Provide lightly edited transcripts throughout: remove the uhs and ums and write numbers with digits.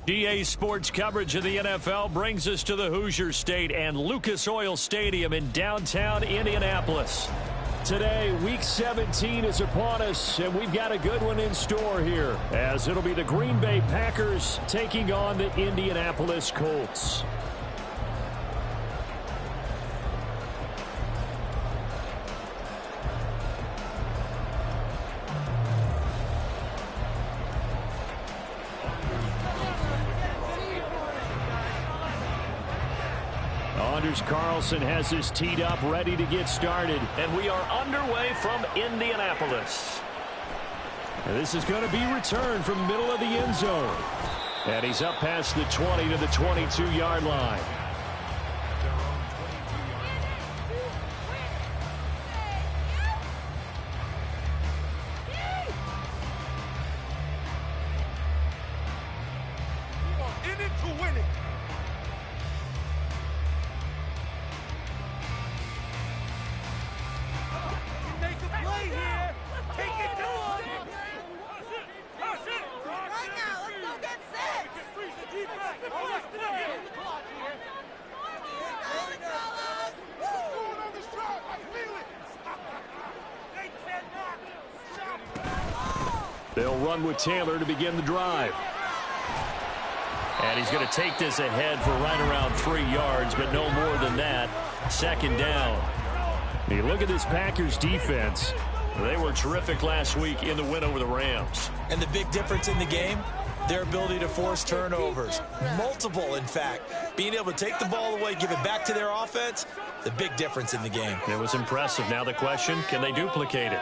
GA Sports coverage of the NFL brings us to the Hoosier State and Lucas Oil Stadium in downtown Indianapolis. Today, Week 17 is upon us, and we've got a good one in store here, as it'll be the Green Bay Packers taking on the Indianapolis Colts. Carlson has his teed up, ready to get started. And we are underway from Indianapolis. And this is going to be returned from the middle of the end zone. And he's up past the 20 to the 22-yard line. They'll run with Taylor to begin the drive. And he's going to take this ahead for right around 3 yards, but no more than that. Second down. You look at this Packers defense. They were terrific last week in the win over the Rams. And the big difference in the game, their ability to force turnovers. Multiple, in fact. Being able to take the ball away, give it back to their offense, the big difference in the game. It was impressive. Now the question, can they duplicate it?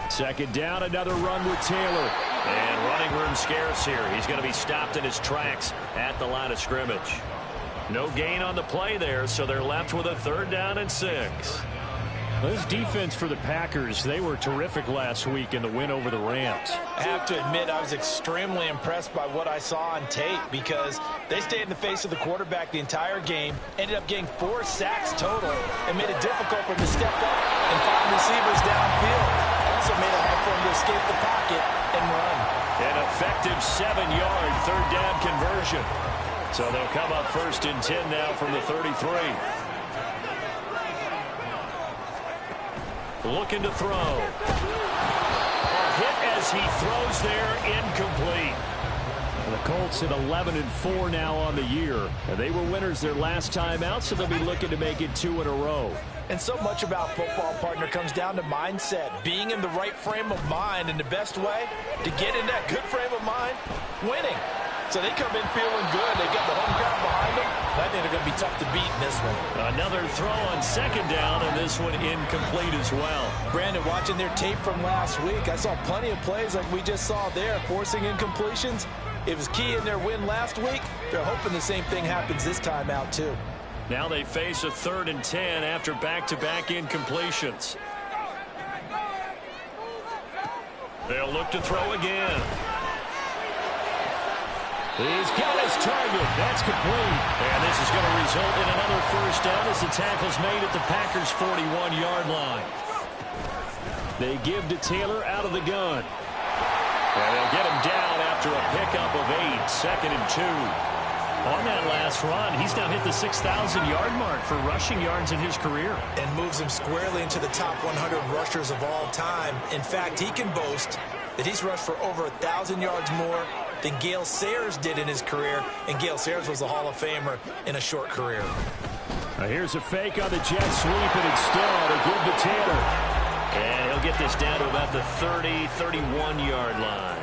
Second down, another run with Taylor. And running room scarce here. He's going to be stopped in his tracks at the line of scrimmage. No gain on the play there, so they're left with a 3rd down and 6. This defense for the Packers, they were terrific last week in the win over the Rams. I have to admit, I was extremely impressed by what I saw on tape because they stayed in the face of the quarterback the entire game, ended up getting 4 sacks total, and made it difficult for him to step up and find receivers downfield. Also made it hard for him to escape the pocket and run. An effective 7-yard 3rd down conversion. So they'll come up 1st and 10 now from the 33. Looking to throw. A hit as he throws there, incomplete. The Colts at 11-4 now on the year. And they were winners their last time out, so they'll be looking to make it 2 in a row. And so much about football, partner, comes down to mindset. Being in the right frame of mind, and the best way to get in that good frame of mind, winning. So they come in feeling good. They got the home crowd behind them. I think they're going to be tough to beat in this one. Another throw on 2nd down, and this one incomplete as well. Brandon, watching their tape from last week, I saw plenty of plays like we just saw there, forcing incompletions. It was key in their win last week. They're hoping the same thing happens this time out, too. Now they face a 3rd and 10 after back-to-back incompletions. They'll look to throw again. He's got his target. That's complete. And this is going to result in another 1st down as the tackle's made at the Packers' 41-yard line. They give to Taylor out of the gun. And they'll get him down after a pickup of 8, 2nd and 2. On that last run, he's now hit the 6,000-yard mark for rushing yards in his career. And moves him squarely into the top 100 rushers of all time. In fact, he can boast that he's rushed for over 1,000 yards more than Gale Sayers did in his career. And Gale Sayers was a Hall of Famer in a short career. Now here's a fake on the jet sweep, and it's still to give to Taylor. And he'll get this down to about the 30, 31-yard line.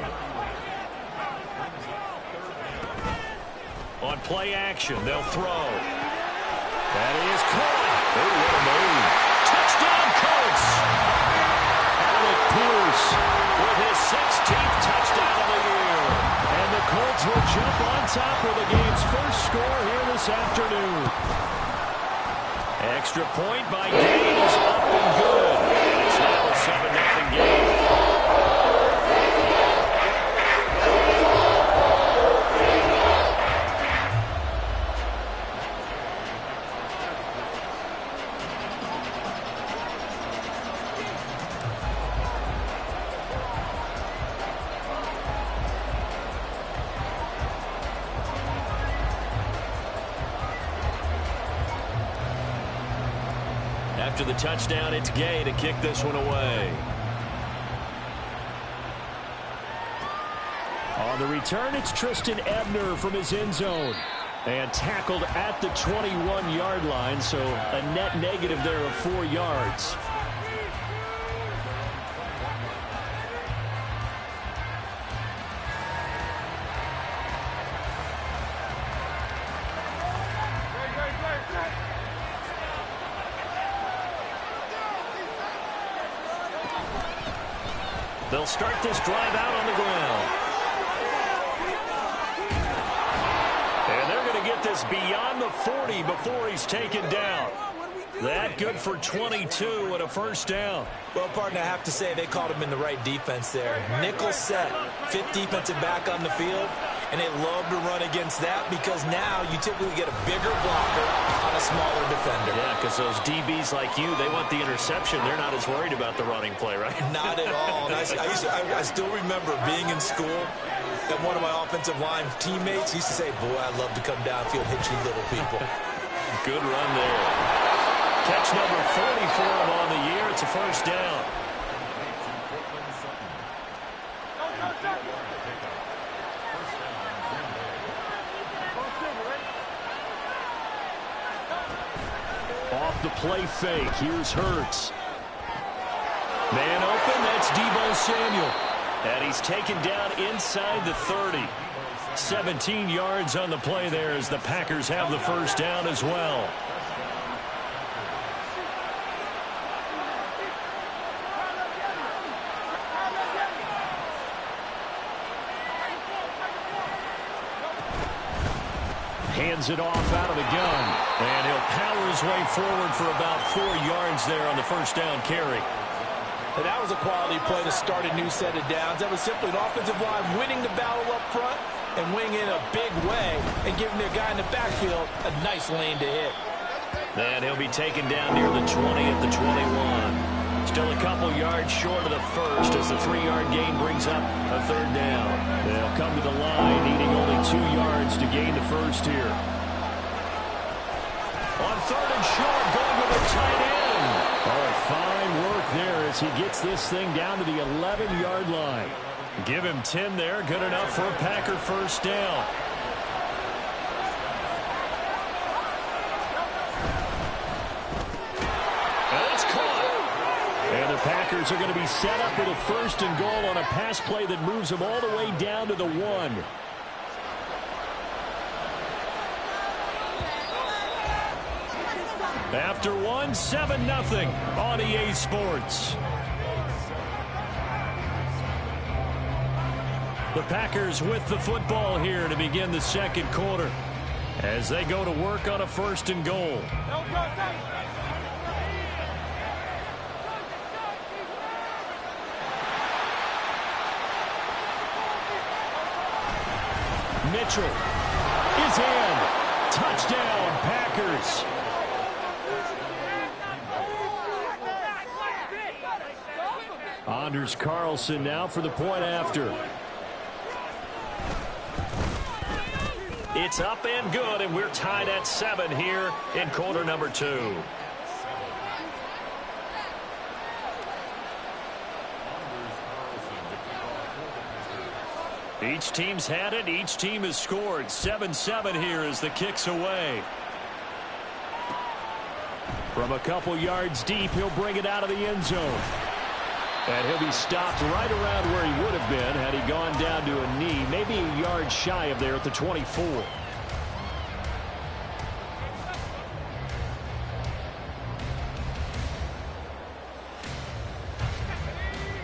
On play action, they'll throw. That is caught. Oh, what a move. Touchdown, Colts. 16th touchdown of the year. And the Colts will jump on top with the game's first score here this afternoon. Extra point by Gain is up and good. And it's now a 7-0 game. After the touchdown, it's Gay to kick this one away. On the return, it's Tristan Ebner from his end zone. And tackled at the 21-yard line, so a net negative there of 4 yards. They'll start this drive out on the ground. And they're going to get this beyond the 40 before he's taken down. That good for 22 and a first down. Well, partner, I have to say they called him in the right defense there. Nickel set, 5th defensive back on the field, and they love to run against that because now you typically get a bigger blocker on a smaller defender. Yeah, because those DBs like you, they want the interception. They're not as worried about the running play, right? Not at all. And I still remember being in school, and one of my offensive line teammates used to say, boy, I'd love to come downfield, hit you little people. Good run there. Catch number 40 for him on the year. It's a first down. Off the play fake. Here's Hurts. Man open. That's Deebo Samuel. And he's taken down inside the 30. 17 yards on the play there as the Packers have the first down as well. Hands it off out of the gun. And he'll power his way forward for about 4 yards there on the first down carry. And that was a quality play to start a new set of downs. That was simply an offensive line winning the battle up front and winning in a big way and giving their guy in the backfield a nice lane to hit. And he'll be taken down near the 20 at the 21. Still a couple yards short of the first as the 3-yard gain brings up a third down. They'll come to the line, needing only 2 yards to gain the first here. On third and short, going with a tight end. Oh, fine work there as he gets this thing down to the 11-yard line. Give him 10 there, good enough for a Packer first down. And the Packers are going to be set up with a first and goal on a pass play that moves them all the way down to the 1. After 1, 7-0 on EA Sports. The Packers with the football here to begin the second quarter as they go to work on a first and goal. Mitchell is in. Touchdown, Packers. Anders Carlson now for the point after. It's up and good, and we're tied at 7 here in quarter number 2. Each team's had it. Each team has scored. 7-7 here as the kick's away. From a couple yards deep, he'll bring it out of the end zone. And he'll be stopped right around where he would have been had he gone down to a knee, maybe a yard shy of there at the 24.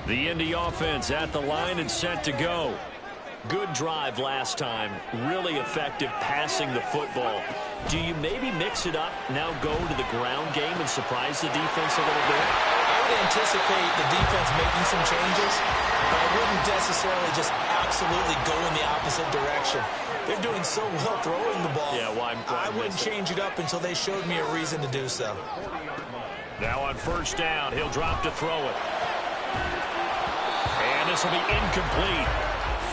The Indy offense at the line and set to go. Good drive last time. Really effective passing the football. Do you maybe mix it up, now go to the ground game and surprise the defense a little bit? I would anticipate the defense making some changes, but I wouldn't necessarily just absolutely go in the opposite direction. They're doing so well throwing the ball. Yeah, I wouldn't change it up until they showed me a reason to do so. Now on first down, he'll drop to throw it. And this will be incomplete.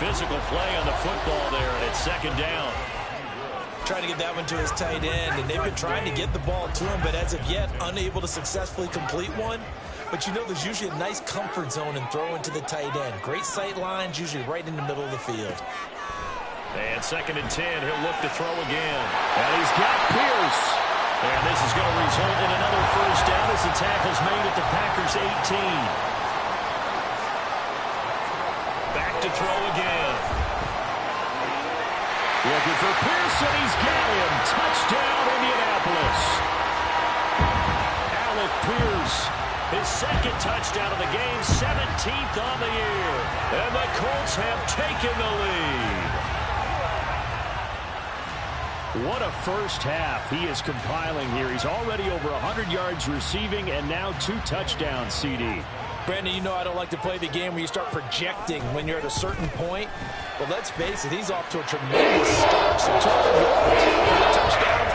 Physical play on the football there, and it's second down. Trying to get that one to his tight end, and they've been trying to get the ball to him, but as of yet, unable to successfully complete one. But you know there's usually a nice comfort zone in throwing to the tight end. Great sight lines, usually right in the middle of the field. And second and 10, he'll look to throw again. And he's got Pierce. And this is going to result in another first down as the tackle's made at the Packers' 18. Back to throw again. Looking for Pearson. He's got him. Touchdown, Indianapolis. Alec Pierce, his second touchdown of the game, 17th on the year. And the Colts have taken the lead. What a first half he is compiling here. He's already over 100 yards receiving and now 2 touchdowns, CD. Brandon, you know I don't like to play the game where you start projecting when you're at a certain point. But let's face it, he's off to a tremendous start. So 200 yards, touchdowns,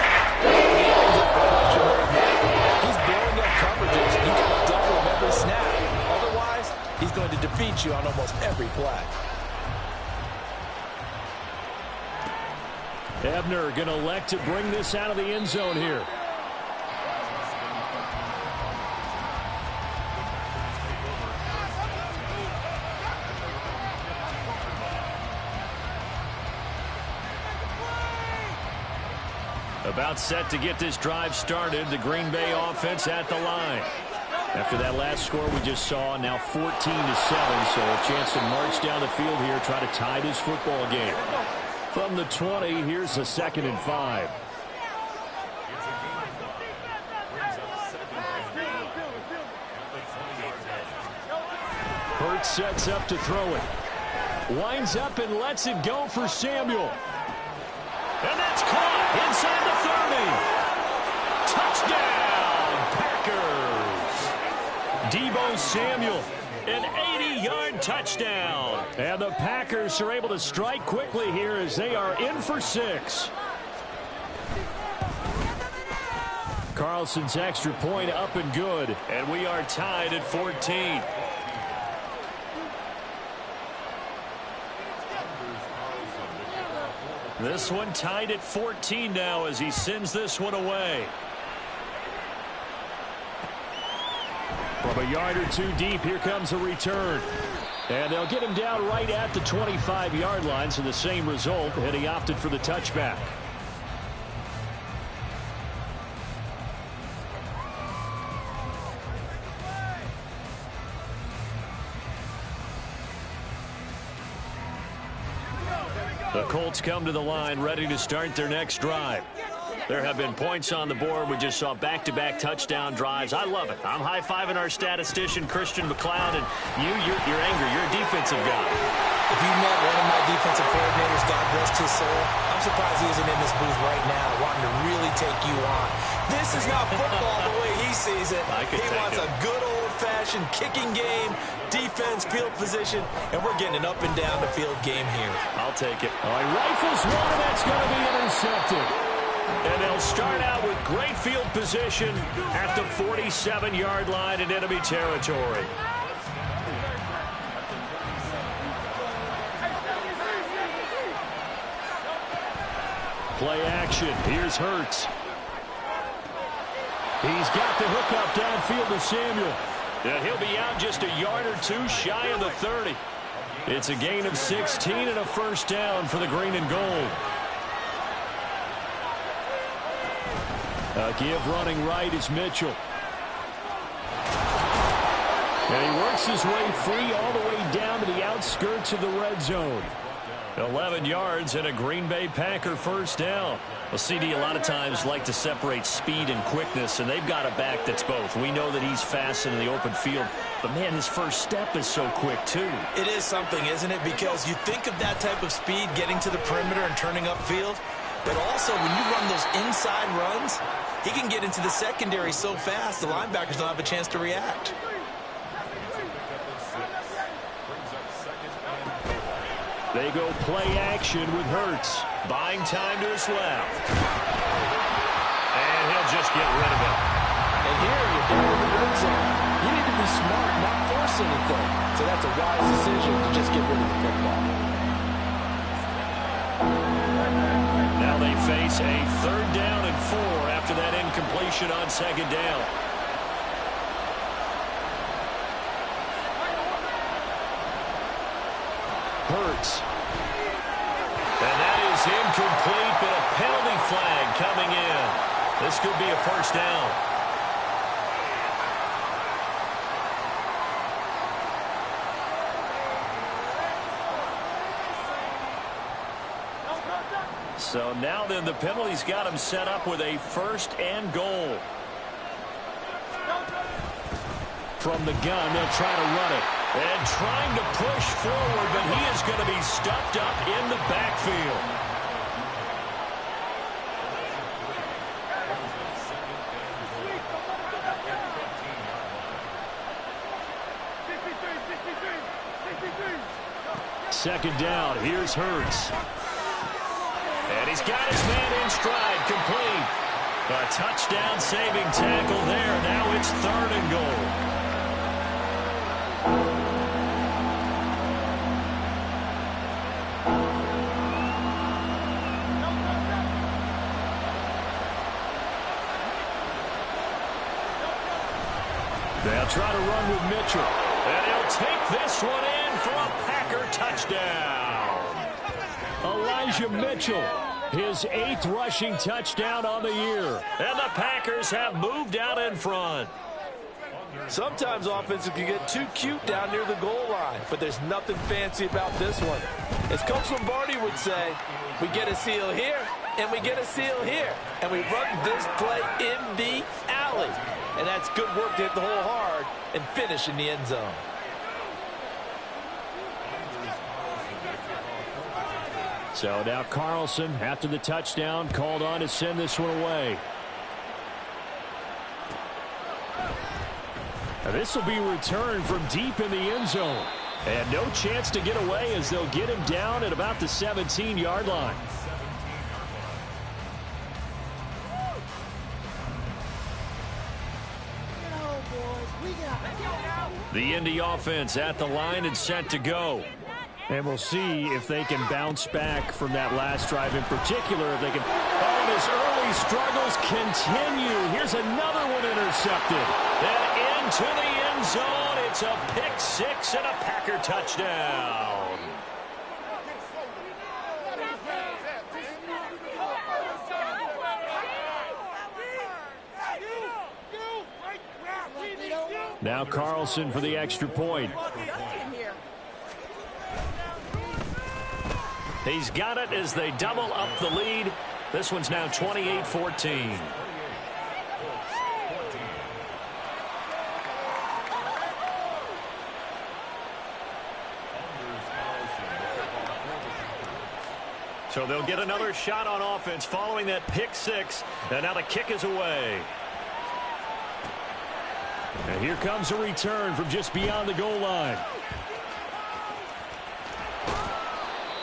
he's blowing up coverages. You got to double him every snap. Otherwise, he's going to defeat you on almost every play. Ebner going to elect to bring this out of the end zone here. About set to get this drive started. The Green Bay offense at the line. After that last score we just saw, now 14-7, so a chance to march down the field here, try to tie this football game. From the 20, here's a 2nd and 5. Hurts sets up to throw it. Winds up and lets it go for Samuel. And that's caught inside the 30. Touchdown, Packers. Deebo Samuel, an 80-yard touchdown. And the Packers are able to strike quickly here as they are in for 6. Carlson's extra point up and good. And we are tied at 14. This one tied at 14 now as he sends this one away. From a yard or 2 deep, here comes a return. And they'll get him down right at the 25-yard line, so the same result, and he opted for the touchback. The Colts come to the line ready to start their next drive. There have been points on the board. We just saw back-to-back touchdown drives. I love it. I'm high-fiving our statistician, Christian McLeod, and you're angry. You're a defensive guy. If you met one of my defensive coordinators, God rest his soul, I'm surprised he isn't in this booth right now wanting to really take you on. This is not football the way he sees it. He wants a good old-fashioned kicking game, defense, field position, and we're getting an up-and-down-the-field game here. I'll take it. All right, rifles one, and that's going to be intercepted. And they'll start out with great field position at the 47-yard line in enemy territory. Play action. Here's Hurts. He's got the hook up downfield to Samuel. And he'll be out just a yard or 2 shy of the 30. It's a gain of 16 and a first down for the green and gold. A give running right is Mitchell. And he works his way free all the way down to the outskirts of the red zone. 11 yards and a Green Bay Packer first down. Well, CD a lot of times like to separate speed and quickness, and they've got a back that's both. We know that he's fast in the open field, but, man, his first step is so quick, too. It is something, isn't it? Because you think of that type of speed getting to the perimeter and turning upfield, but also when you run those inside runs, he can get into the secondary so fast the linebackers don't have a chance to react. They go play action with Hurts. Buying time to his left. And he'll just get rid of it. And here you're down in the red zone. You need to be smart, not force anything. So that's a wise decision to just get rid of the football. Now they face a 3rd down and 4 after that incompletion on 2nd down. Hurts. And that is incomplete, but a penalty flag coming in. This could be a first down. So now then the penalty's got him set up with a 1st and goal. From the gun, they'll try to run it. And trying to push forward, but he is going to be stuffed up in the backfield. Second down, here's Hurts. And he's got his man in stride, complete. A touchdown saving tackle there. Now it's 3rd and goal. They'll try to run with Mitchell. And he'll take this one in for a Packer touchdown. Elijah Mitchell, his 8th rushing touchdown on the year. And the Packers have moved out in front. Sometimes offenses can get too cute down near the goal line, but there's nothing fancy about this one. As Coach Lombardi would say, we get a seal here, and we get a seal here, and we run this play in the alley. And that's good work to hit the hole hard and finish in the end zone. So now Carlson, after the touchdown, called on to send this one away. Now this will be returned from deep in the end zone. And no chance to get away as they'll get him down at about the 17-yard line. The Indy offense at the line and set to go. And we'll see if they can bounce back from that last drive in particular. If they can. Oh, his early struggles continue. Here's another one intercepted. And into the end zone. It's a pick 6 and a Packer touchdown. Now Carlson for the extra point. He's got it as they double up the lead. This one's now 28-14. So they'll get another shot on offense following that pick 6. And now the kick is away. And here comes a return from just beyond the goal line.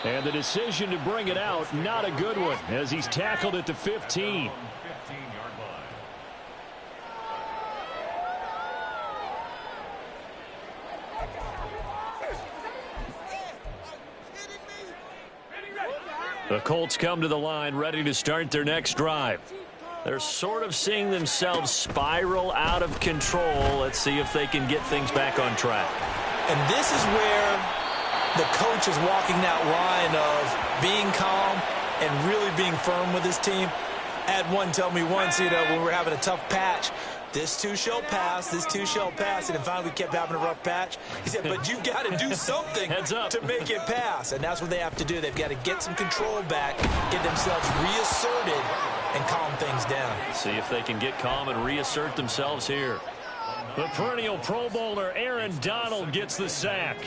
And the decision to bring it out, not a good one, as he's tackled at the 15. The Colts come to the line, ready to start their next drive. They're sort of seeing themselves spiral out of control. Let's see if they can get things back on track. And this is where the coach is walking that line of being calm and really being firm with his team. I had one tell me once, when we were having a tough patch, This too shall pass. This too shall pass. And then finally we kept having a rough patch. He said, but you got to do something to make it pass. And that's what they have to do. They've got to get some control back, get themselves reasserted, and calm things down. See if they can get calm and reassert themselves here. The perennial Pro Bowler Aaron Donald gets the sack.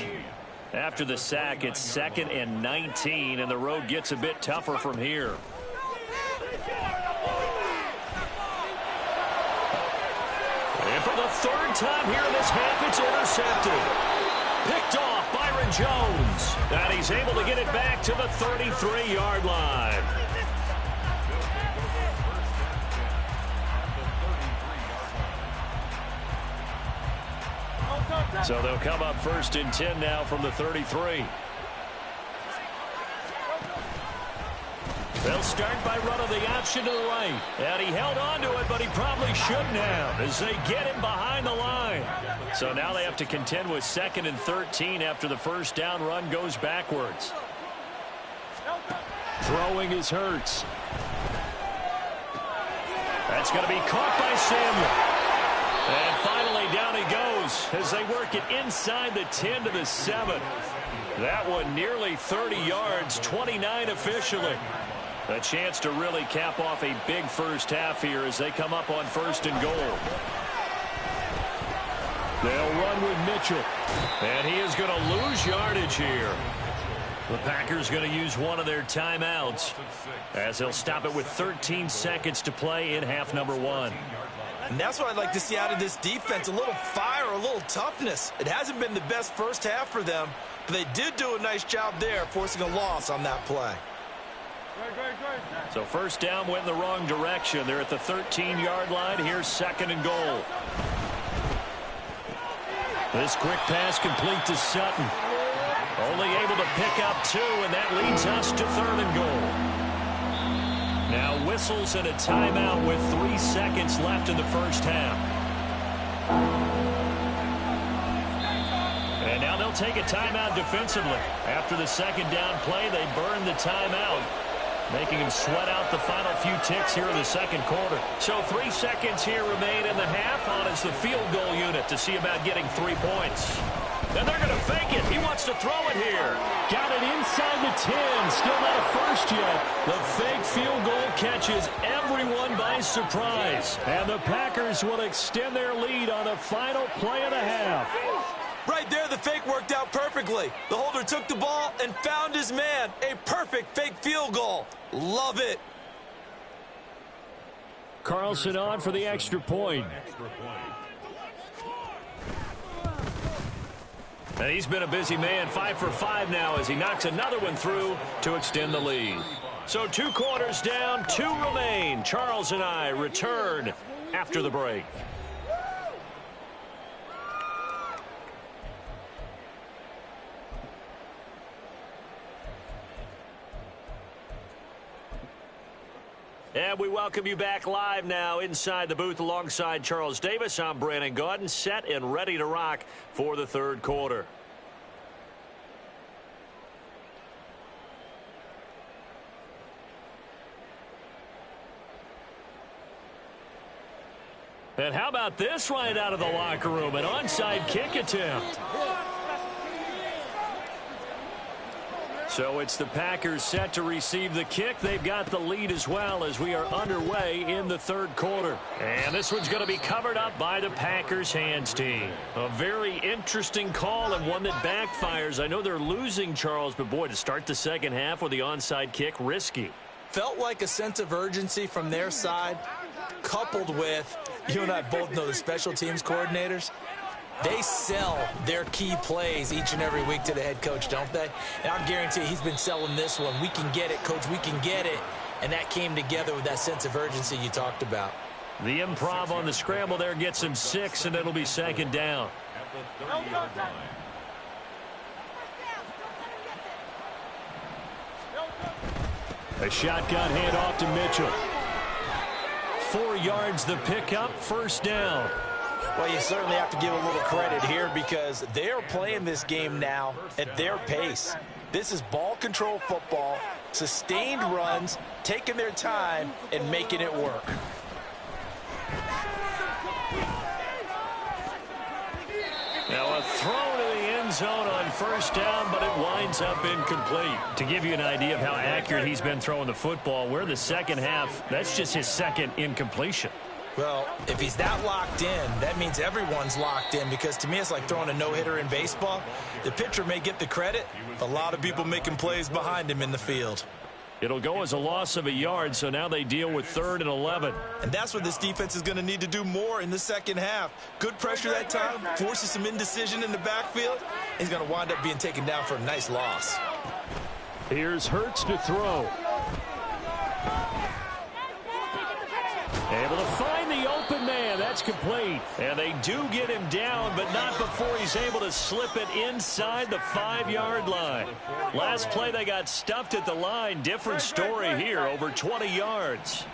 After the sack, it's 2nd and 19, and the road gets a bit tougher from here. And for the 3rd time here in this half, it's intercepted. Picked off Byron Jones. And he's able to get it back to the 33-yard line. So they'll come up 1st and 10 now from the 33. They'll start by running the option to the right. And he held on to it, but he probably shouldn't have as they get him behind the line. So now they have to contend with 2nd and 13 after the first down run goes backwards. Throwing is Hurts. That's going to be caught by Samuel. And finally down he goes as they work it inside the 10 to the 7. That one nearly 30 yards, 29 officially. A chance to really cap off a big first half here as they come up on 1st and goal. They'll run with Mitchell. And he is going to lose yardage here. The Packers going to use one of their timeouts as they'll stop it with 13 seconds to play in half number 1. And that's what I'd like to see out of this defense, a little fire, a little toughness. It hasn't been the best first half for them, but they did do a nice job there, forcing a loss on that play. So first down went in the wrong direction. They're at the 13-yard line. Here's 2nd and goal. This quick pass complete to Sutton. Only able to pick up 2, and that leads us to 3rd and goal. Now whistles and a timeout with 3 seconds left in the first half. And now they'll take a timeout defensively. After the 2nd down play, they burn the timeout, making him sweat out the final few ticks here in the 2nd quarter. So 3 seconds here remain in the half. On is the field goal unit to see about getting 3 points. And they're going to fake it. He wants to throw it here. Got it inside the 10. Still not a first yet. The fake field goal catches everyone by surprise. And the Packers will extend their lead on the final play of the half. Right there, the fake worked out perfectly. The holder took the ball and found his man. A perfect fake field goal. Love it. Carlson on for the extra point. And he's been a busy man, 5 for 5 now as he knocks another one through to extend the lead. So 2 quarters down, 2 remain. Charles and I return after the break. And we welcome you back live now inside the booth alongside Charles Davis. I'm Brandon Gaudin, set and ready to rock for the 3rd quarter. And how about this right out of the locker room? An onside kick attempt. So it's the Packers set to receive the kick. They've got the lead as well as we are underway in the 3rd quarter. And this one's going to be covered up by the Packers hands team. A very interesting call and one that backfires. I know they're losing, Charles, but boy, to start the 2nd half with the onside kick, risky. Felt like a sense of urgency from their side, coupled with, you and I both know the special teams coordinators. They sell their key plays each and every week to the head coach, don't they? And I guarantee he's been selling this one. We can get it, coach, we can get it. And that came together with that sense of urgency you talked about. The improv on the scramble there gets him 6, and it'll be 2nd down. A shotgun handoff to Mitchell. 4 yards the pickup, 1st down. Well, you certainly have to give a little credit here because they are playing this game now at their pace. This is ball control football, sustained runs, taking their time and making it work. zone on first down, but it winds up incomplete. To give you an idea of how accurate he's been throwing the football, we're in the second half. That's just his second incompletion. Well, if he's that locked in, that means everyone's locked in, because to me it's like throwing a no-hitter in baseball. The pitcher may get the credit, a lot of people making plays behind him in the field. It'll go as a loss of a yard, so now they deal with 3rd and 11. And that's what this defense is going to need to do more in the second half. Good pressure that time, forces some indecision in the backfield. He's going to wind up being taken down for a nice loss. Here's Hurts to throw. Able to find the open man. That's complete. And they do get him down, but not before he's able to slip it inside the 5-yard line. Last play, they got stuffed at the line. Different story here, over 20 yards.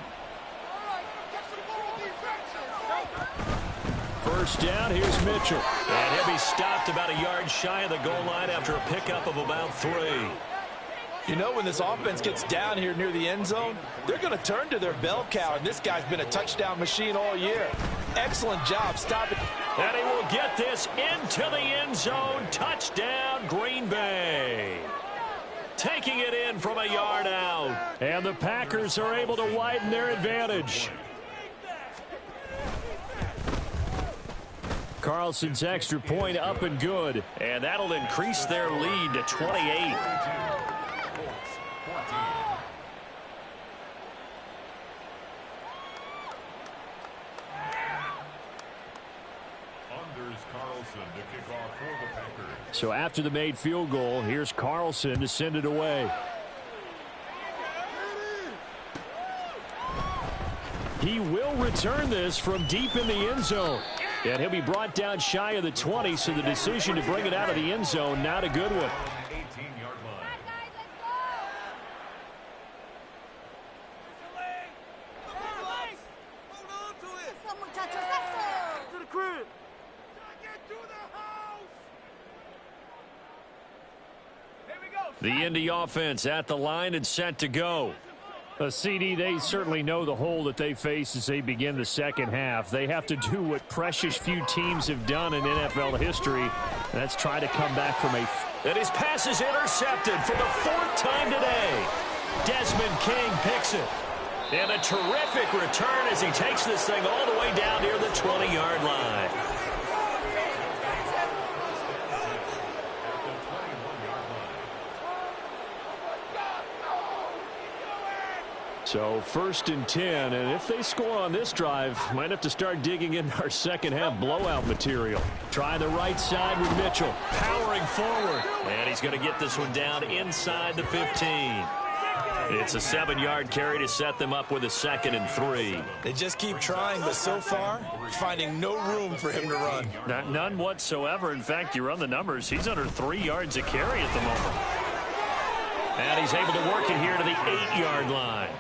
First down, here's Mitchell. And he'll be stopped about a yard shy of the goal line after a pickup of about 3. You know, when this offense gets down here near the end zone, they're going to turn to their bell cow, and this guy's been a touchdown machine all year. Excellent job stopping. And he will get this into the end zone. Touchdown, Green Bay. Taking it in from a yard out. And the Packers are able to widen their advantage. Carlson's extra point up and good. And that'll increase their lead to 28. So after the made field goal, here's Carlson to send it away. He will return this from deep in the end zone. And he'll be brought down shy of the 20, so the decision to bring it out of the end zone, not a good one. The Indy offense at the line and set to go. CD, they certainly know the hole that they face as they begin the second half. They have to do what precious few teams have done in NFL history. That's try to come back from a... And his pass is intercepted for the 4th time today. Desmond King picks it. And a terrific return as he takes this thing all the way down near the 20-yard line. So 1st and 10, and if they score on this drive, might have to start digging in our second half blowout material. Try the right side with Mitchell, powering forward. And he's going to get this one down inside the 15. It's a 7-yard carry to set them up with a 2nd and 3. They just keep trying, but so far, finding no room for him to run. None whatsoever. In fact, you run the numbers, he's under 3 yards a carry at the moment. And he's able to work it here to the 8-yard line.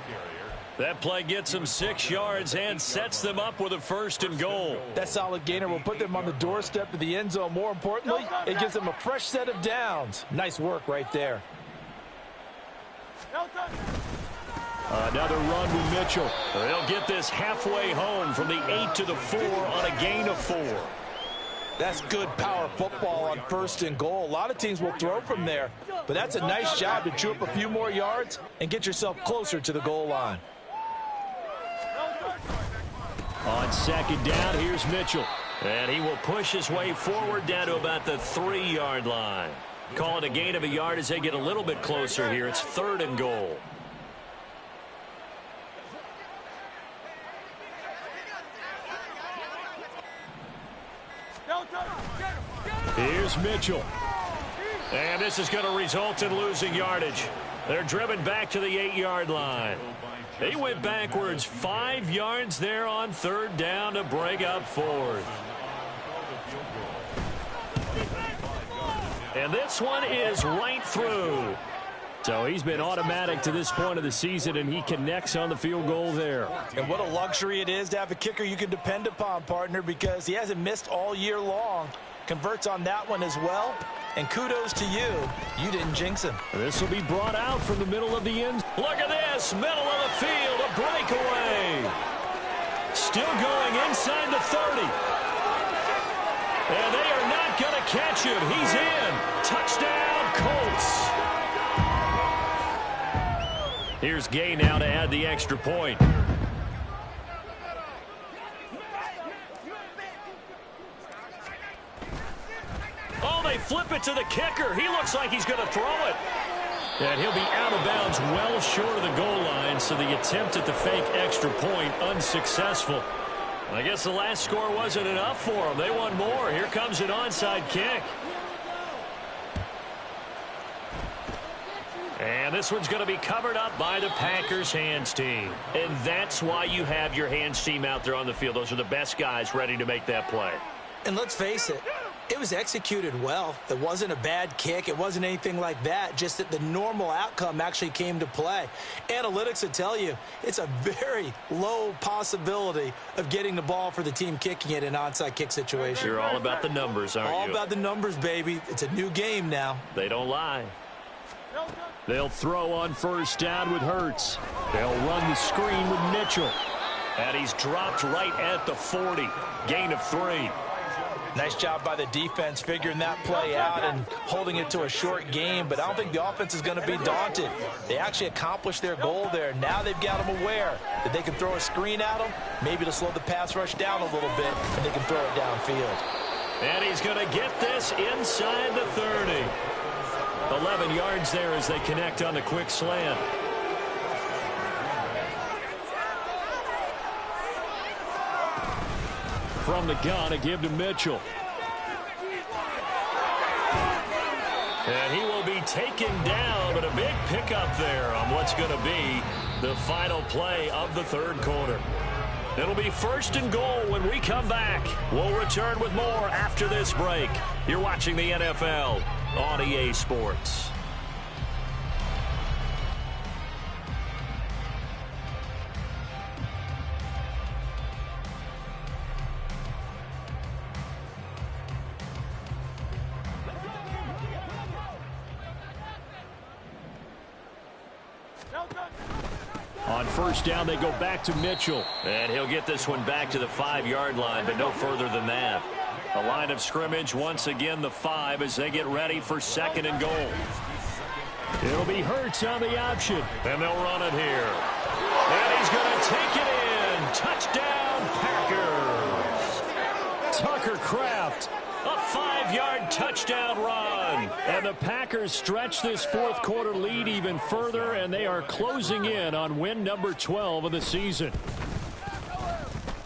That play gets them 6 yards and sets them up with a 1st and goal. That solid gainer will put them on the doorstep of the end zone. More importantly, it gives them a fresh set of downs. Nice work right there. Another run with Mitchell. They'll get this halfway home from the 8 to the 4 on a gain of 4. That's good power football on 1st and goal. A lot of teams will throw from there, but that's a nice job to chew up a few more yards and get yourself closer to the goal line. On 2nd down, here's Mitchell. And he will push his way forward down to about the 3-yard line. Call it a gain of a yard as they get a little bit closer here. It's 3rd and goal. Here's Mitchell. And this is going to result in losing yardage. They're driven back to the 8-yard line. They went backwards 5 yards there on 3rd down to bring up 4th. And this one is right through. So he's been automatic to this point of the season, and he connects on the field goal there. And what a luxury it is to have a kicker you can depend upon, partner, because he hasn't missed all year long. Converts on that one as well. And kudos to you. You didn't jinx him. This will be brought out from the middle of the end. Look at this. Middle of the field. A breakaway. Still going inside the 30. And they are not going to catch him. He's in. Touchdown, Colts. Here's Gay now to add the extra point. Oh, they flip it to the kicker. He looks like he's going to throw it. And he'll be out of bounds well short of the goal line, so the attempt at the fake extra point unsuccessful. I guess the last score wasn't enough for them. They want more. Here comes an onside kick. And this one's going to be covered up by the Packers hands team. And that's why you have your hands team out there on the field. Those are the best guys ready to make that play. And let's face it, it was executed well. It wasn't a bad kick. It wasn't anything like that. Just that the normal outcome actually came to play. Analytics will tell you it's a very low possibility of getting the ball for the team kicking it in an onside kick situation. You're all about the numbers, aren't you? All about the numbers, baby. It's a new game now. They don't lie. They'll throw on first down with Hurts. They'll run the screen with Mitchell. And he's dropped right at the 40. Gain of 3. Nice job by the defense figuring that play out and holding it to a short game, but I don't think the offense is going to be daunted. They actually accomplished their goal there. Now they've got them aware that they can throw a screen at them, maybe to slow the pass rush down a little bit, and they can throw it downfield. And he's going to get this inside the 30. 11 yards there as they connect on the quick slant. From the gun, a give to Mitchell. And he will be taken down, but a big pickup there on what's going to be the final play of the third quarter. It'll be first and goal when we come back. We'll return with more after this break. You're watching the NFL on EA Sports. On first down, they go back to Mitchell. And he'll get this one back to the 5-yard line, but no further than that. A line of scrimmage, once again, the 5 as they get ready for second and goal. It'll be Hurts on the option, and they'll run it here. And he's going to take it in. Touchdown, Packers. Tucker Kraft. A 5-yard touchdown run. And the Packers stretch this fourth quarter lead even further, and they are closing in on win number 12 of the season.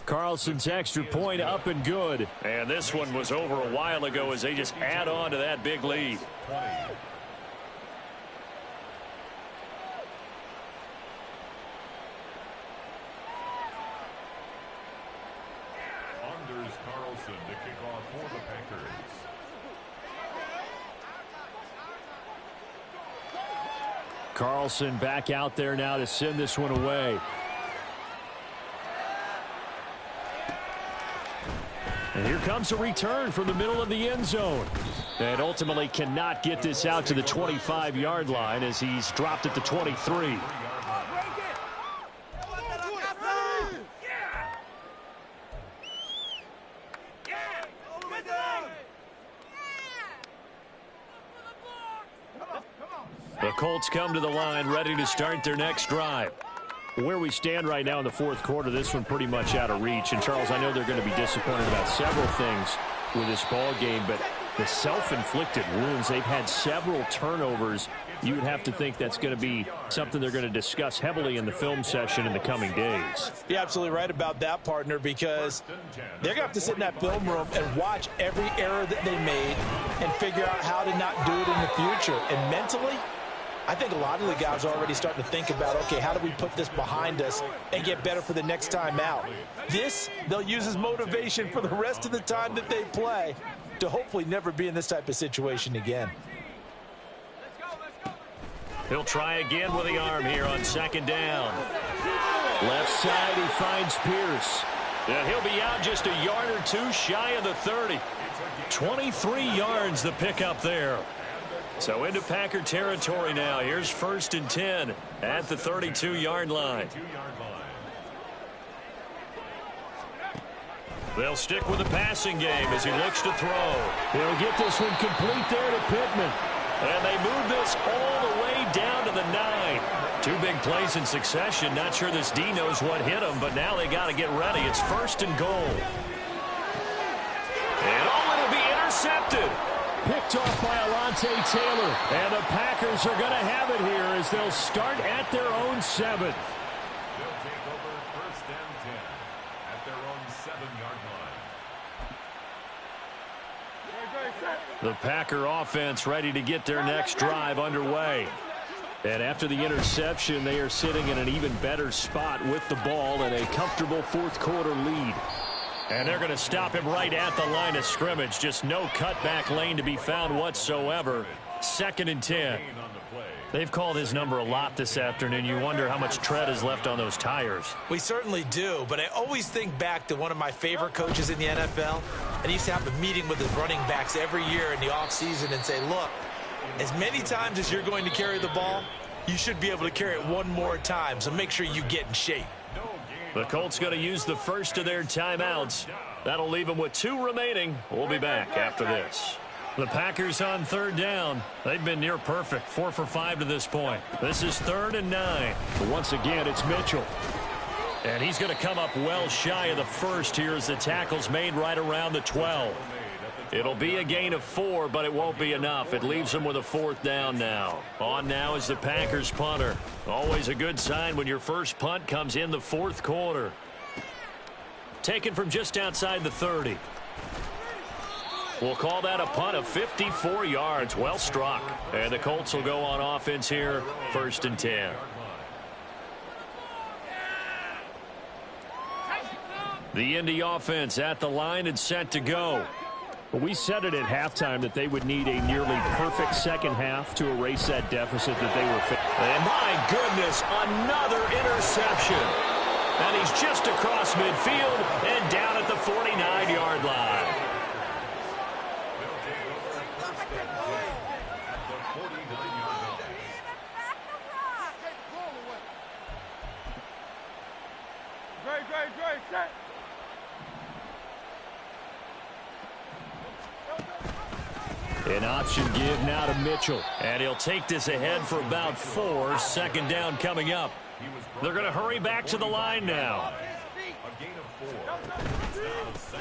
Carlson's extra point up and good. And this one was over a while ago as they just add on to that big lead. Carlson to kick off for the Packers. Carlson back out there now to send this one away. And here comes a return from the middle of the end zone. And ultimately cannot get this out to the 25-yard line as he's dropped at the 23. The Colts come to the line ready to start their next drive. Where we stand right now in the fourth quarter, this one pretty much out of reach. And, Charles, I know they're going to be disappointed about several things with this ball game, but the self-inflicted wounds, they've had several turnovers. You would have to think that's going to be something they're going to discuss heavily in the film session in the coming days. You're absolutely right about that, partner, because they're going to have to sit in that film room and watch every error that they made and figure out how to not do it in the future. And mentally, I think a lot of the guys are already starting to think about, okay, how do we put this behind us and get better for the next time out? This, they'll use as motivation for the rest of the time that they play to hopefully never be in this type of situation again. He'll try again with the arm here on second down. Left side, he finds Pierce. And he'll be out just a yard or two shy of the 30. 23 yards the pickup there. So into Packer territory now. Here's first and 10 at the 32-yard line. They'll stick with the passing game as he looks to throw. He'll get this one complete there to Pittman. And they move this all the way down to the 9. 2 big plays in succession. Not sure this D knows what hit him, but now they got to get ready. It's 1st and goal. And it'll be intercepted. Picked off by Alontae Taylor. And the Packers are going to have it here as they'll start at their own 7. They'll take over 1st and 10 at their own 7-yard line. The Packer offense ready to get their next drive underway. And after the interception, they are sitting in an even better spot with the ball and a comfortable 4th quarter lead. And they're going to stop him right at the line of scrimmage. Just no cutback lane to be found whatsoever. 2nd and 10. They've called his number a lot this afternoon. You wonder how much tread is left on those tires. We certainly do, but I always think back to one of my favorite coaches in the NFL, and he used to have a meeting with his running backs every year in the offseason and say, look, as many times as you're going to carry the ball, you should be able to carry it one more time, so make sure you get in shape. The Colts going to use the first of their timeouts. That'll leave them with 2 remaining. We'll be back after this. The Packers on 3rd down. They've been near perfect, 4 for 5 to this point. This is 3rd and 9. But once again, it's Mitchell. And he's going to come up well shy of the 1st here as the tackle's made right around the 12. It'll be a gain of 4, but it won't be enough. It leaves them with a 4th down now. On now is the Packers punter. Always a good sign when your first punt comes in the 4th quarter. Taken from just outside the 30. We'll call that a punt of 54 yards. Well struck. And the Colts will go on offense here, 1st and 10. The Indy offense at the line and set to go. We said it at halftime that they would need a nearly perfect second half to erase that deficit that they were facing. And my goodness, another interception. And he's just across midfield and down at the 49-yard line. An option give now to Mitchell. And he'll take this ahead for about 4. 2nd down coming up. They're going to hurry back to the line now.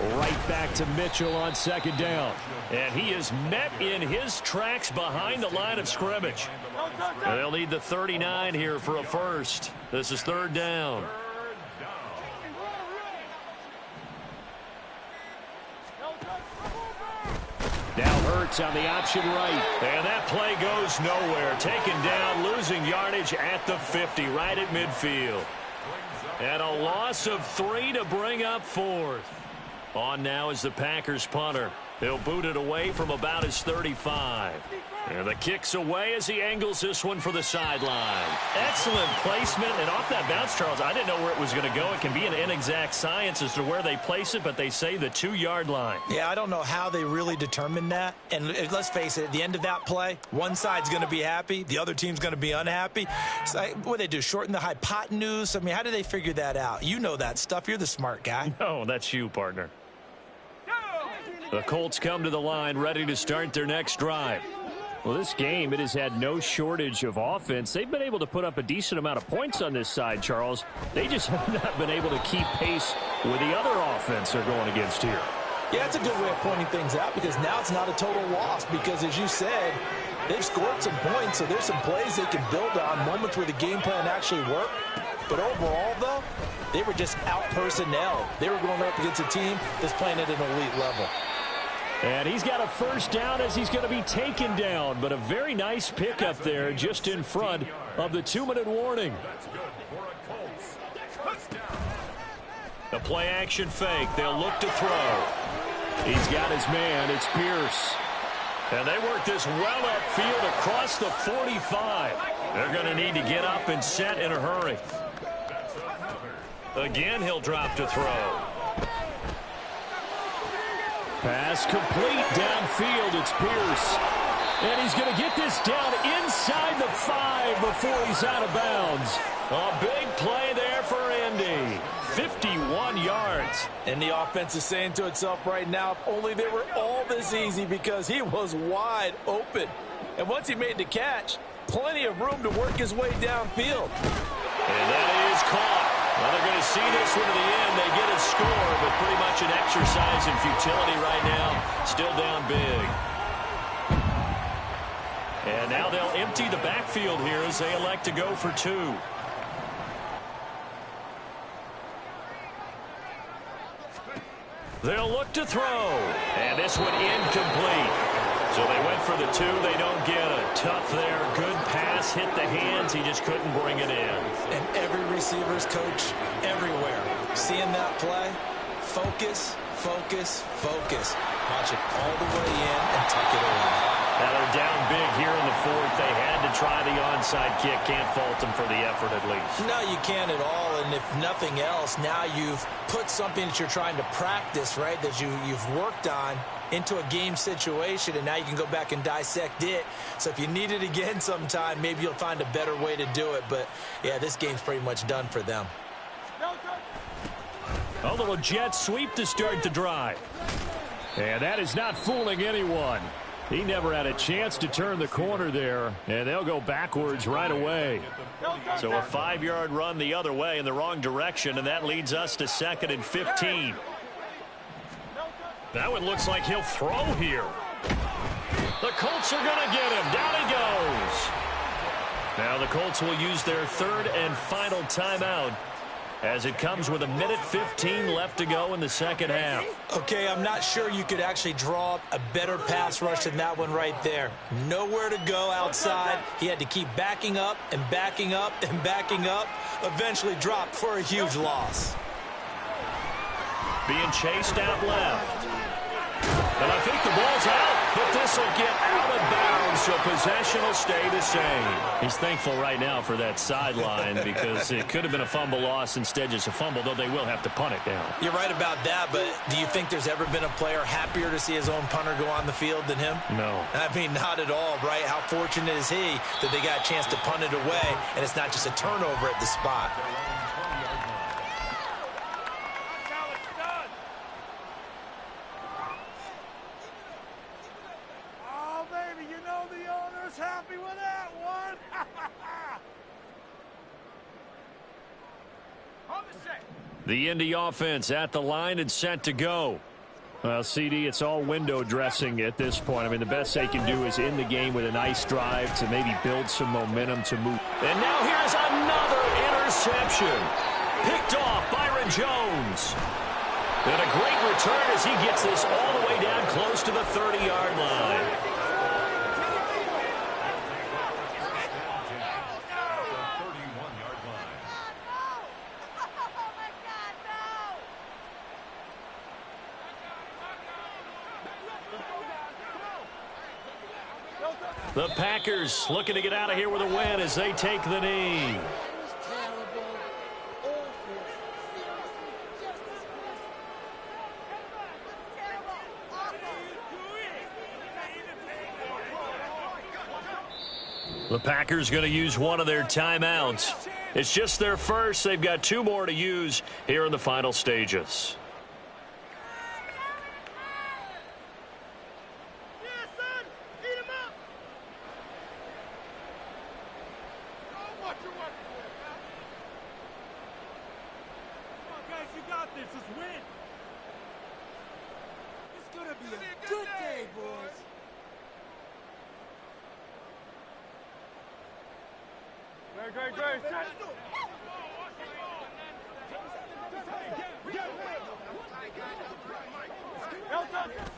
Right back to Mitchell on 2nd down. And he is met in his tracks behind the line of scrimmage. And they'll need the 39 here for a 1st. This is 3rd down. Now Hurts on the option right. And that play goes nowhere. Taken down, losing yardage at the 50, right at midfield. And a loss of 3 to bring up 4th. On now is the Packers punter. He'll boot it away from about his 35. And the kick's away as he angles this one for the sideline. Excellent placement. And off that bounce, Charles, I didn't know where it was going to go. It can be an inexact science as to where they place it, but they say the 2-yard line. Yeah, I don't know how they really determined that. And let's face it, at the end of that play, one side's going to be happy, the other team's going to be unhappy. It's like, what do they do, shorten the hypotenuse? I mean, how do they figure that out? You know that stuff. You're the smart guy. No, that's you, partner. The Colts come to the line, ready to start their next drive. Well, this game, it has had no shortage of offense. They've been able to put up a decent amount of points on this side, Charles. They just have not been able to keep pace with the other offense they're going against here. Yeah, it's a good way of pointing things out because now it's not a total loss because, as you said, they've scored some points, so there's some plays they can build on, moments where the game plan actually worked. But overall, though, they were just out-personnel. They were going up against a team that's playing at an elite level. And he's got a 1st down as he's going to be taken down. But a very nice pickup there just in front of the 2-minute warning. The play-action fake. They'll look to throw. He's got his man. It's Pierce. And they work this well upfield across the 45. They're going to need to get up and set in a hurry. Again, he'll drop to throw. Pass complete downfield. It's Pierce. And he's going to get this down inside the 5 before he's out of bounds. A big play there for Indy. 51 yards. And the offense is saying to itself right now, if only they were all this easy, because he was wide open. And once he made the catch, plenty of room to work his way downfield. And that is caught. Well, they're going to see this one to the end. They get a score, but pretty much an exercise in futility right now. Still down big. And now they'll empty the backfield here as they elect to go for 2. They'll look to throw. And this one incomplete. So they went for the 2. They don't get it. Tough there. Good pass. Hit the hands. He just couldn't bring it in. And every receiver's coach everywhere, seeing that play, focus, focus, focus. Watch it all the way in and tuck it away. Now they're down big here in the 4th. They had to try the onside kick. Can't fault them for the effort at least. No, you can't at all. And if nothing else, now you've put something that you're trying to practice, right, that you've worked on into a game situation, and now you can go back and dissect it. So if you need it again sometime, maybe you'll find a better way to do it. But, yeah, this game's pretty much done for them. A little jet sweep to start the drive. And that is not fooling anyone. He never had a chance to turn the corner there, and they'll go backwards right away. So a 5-yard run the other way in the wrong direction, and that leads us to 2nd and 15. That one looks like he'll throw here. The Colts are going to get him. Down he goes. Now the Colts will use their 3rd and final timeout, as it comes with 1:15 left to go in the second half. Okay, I'm not sure you could actually draw up a better pass rush than that one right there. Nowhere to go outside. He had to keep backing up and backing up and backing up. Eventually dropped for a huge loss. Being chased out left. And I think the ball's out, but this will get out of bounds, so possession will stay the same. He's thankful right now for that sideline because it could have been a fumble loss, instead just a fumble, though they will have to punt it down. You're right about that, but do you think there's ever been a player happier to see his own punter go on the field than him? No. I mean, not at all, right? How fortunate is he that they got a chance to punt it away, and it's not just a turnover at the spot. Happy with that one. The Indy offense at the line and set to go. Well, CD, it's all window dressing at this point. I mean, the best they can do is end the game with a nice drive to maybe build some momentum to move. And now here's another interception. Picked off Byron Jones. And a great return as he gets this all the way down close to the 30-yard line. The Packers looking to get out of here with a win as they take the knee. The Packers going to use one of their timeouts. It's just their first. They've got 2 more to use here in the final stages.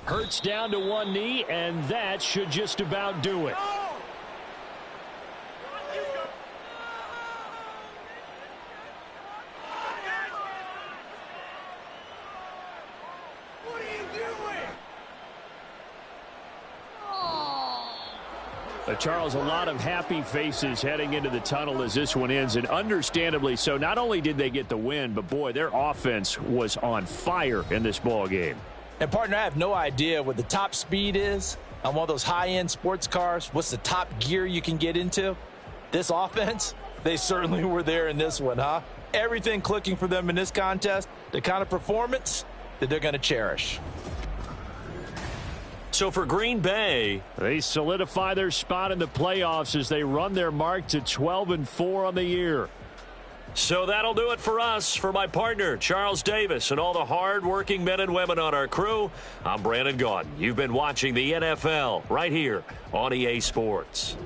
Hurts down to one knee, and that should just about do it. Charles, a lot of happy faces heading into the tunnel as this one ends, and understandably so. Not only did they get the win, but boy, their offense was on fire in this ball game. And partner, I have no idea what the top speed is on one of those high-end sports cars. What's the top gear you can get into? This offense, They certainly were there in this one, huh? Everything clicking for them in this contest, the kind of performance that they're going to cherish. So for Green Bay, they solidify their spot in the playoffs as they run their mark to 12-4 on the year. So that'll do it for us. For my partner, Charles Davis, and all the hard-working men and women on our crew, I'm Brandon Gaudin. You've been watching the NFL right here on EA Sports.